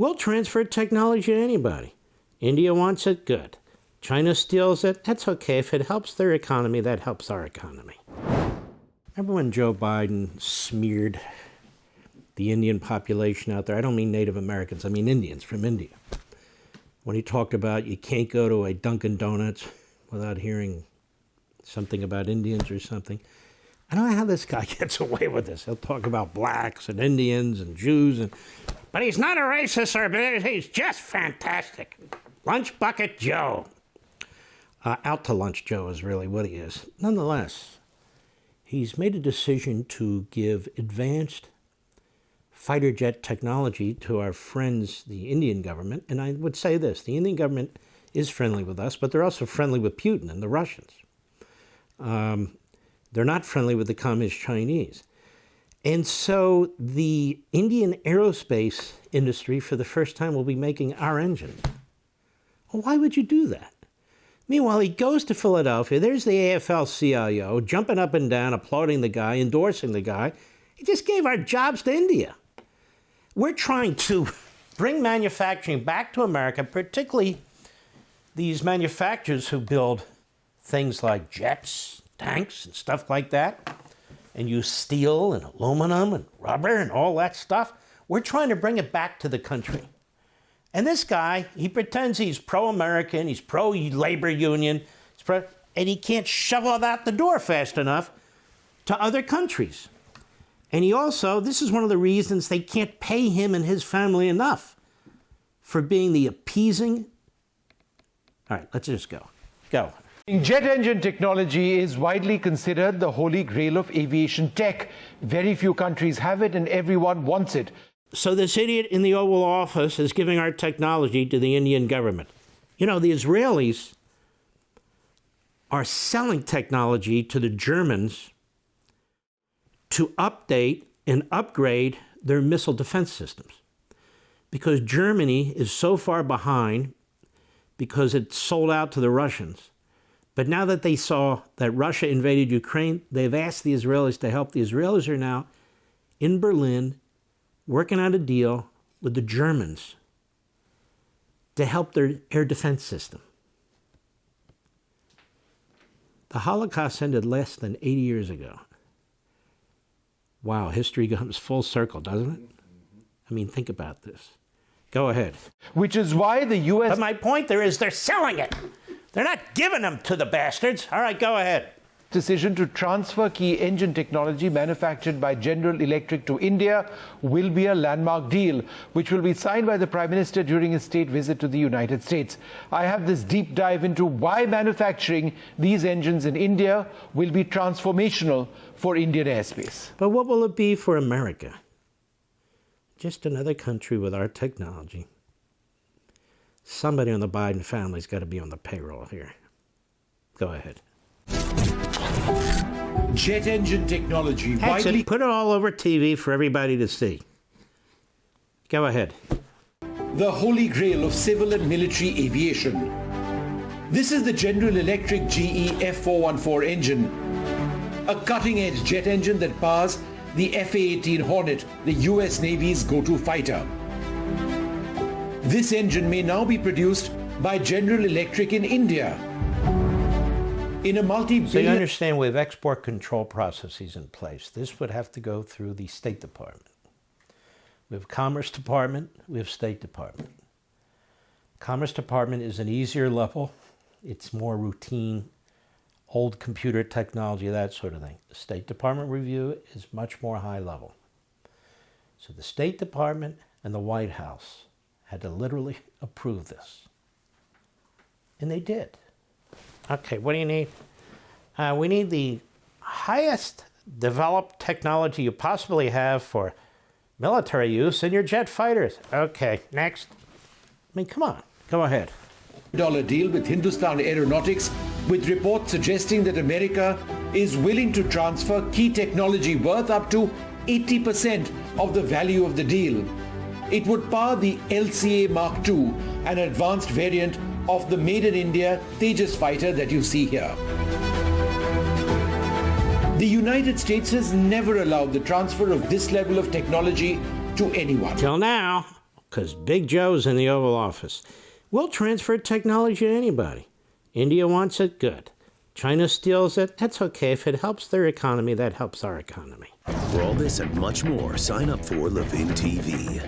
We'll transfer technology to anybody. India wants it, good. China steals it, that's okay. If it helps their economy, that helps our economy. Remember when Joe Biden smeared the Indian population out there? I don't mean Native Americans, I mean Indians from India. When he talked about you can't go to a Dunkin' Donuts without hearing something about Indians or something. I don't know how this guy gets away with this. He'll talk about blacks and Indians and Jews, but he's not a racist, or he's just fantastic. Lunch Bucket Joe. Out to lunch Joe is really what he is. Nonetheless, he's made a decision to give advanced fighter jet technology to our friends, the Indian government. And I would say this, the Indian government is friendly with us, but they're also friendly with Putin and the Russians. They're not friendly with the communist Chinese. And so the Indian aerospace industry, for the first time, will be making our engines. Well, why would you do that? Meanwhile, he goes to Philadelphia. There's the AFL-CIO jumping up and down, applauding the guy, endorsing the guy. He just gave our jobs to India. We're trying to bring manufacturing back to America, particularly these manufacturers who build things like jets, tanks, and stuff like that, and use steel and aluminum and rubber and all that stuff. We're trying to bring it back to the country. And this guy, he pretends he's pro-American, he's pro-labor union, and he can't shovel it out the door fast enough to other countries. And he also, this is one of the reasons they can't pay him and his family enough for being the appeasing. All right, let's just go. Go. Jet engine technology is widely considered the holy grail of aviation tech. Very few countries have it and everyone wants it. So this idiot in the Oval Office is giving our technology to the Indian government. You know, the Israelis are selling technology to the Germans to update and upgrade their missile defense systems. Because Germany is so far behind because it sold out to the Russians. But now that they saw that Russia invaded Ukraine, they've asked the Israelis to help. The Israelis are now in Berlin working out a deal with the Germans to help their air defense system. The Holocaust ended less than 80 years ago. Wow, history comes full circle, doesn't it? I mean, think about this. Go ahead. Which is why the U.S. But my point there is they're selling it. They're not giving them to the bastards. All right, go ahead. Decision to transfer key engine technology manufactured by General Electric to India will be a landmark deal, which will be signed by the Prime Minister during his state visit to the United States. I have this deep dive into why manufacturing these engines in India will be transformational for Indian airspace. But what will it be for America? Just another country with our technology. Somebody on the Biden family's got to be on the payroll here. Go ahead. Jet engine technology. Put it all over TV for everybody to see. Go ahead. The holy grail of civil and military aviation. This is the General Electric GE F414 engine, a cutting-edge jet engine that powers the F-A-18 Hornet, the US Navy's go-to fighter. This engine may now be produced by General Electric in India. In a multi-billion... So you understand we have export control processes in place. This would have to go through the State Department. We have Commerce Department, we have State Department. Commerce Department is an easier level. It's more routine, old computer technology, that sort of thing. The State Department review is much more high level. So the State Department and the White House had to literally approve this. And they did. Okay, what do you need? We need the highest developed technology you possibly have for military use in your jet fighters. Okay, next. I mean, come on, go ahead. $1 deal with Hindustan Aeronautics, with reports suggesting that America is willing to transfer key technology worth up to 80% of the value of the deal. It would power the LCA Mark II, an advanced variant of the Made in India Tejas fighter that you see here. The United States has never allowed the transfer of this level of technology to anyone. Till now. because Big Joe's in the Oval Office. We'll transfer technology to anybody. India wants it, good. China steals it, that's okay. If it helps their economy, that helps our economy. For all this and much more, sign up for Levin TV.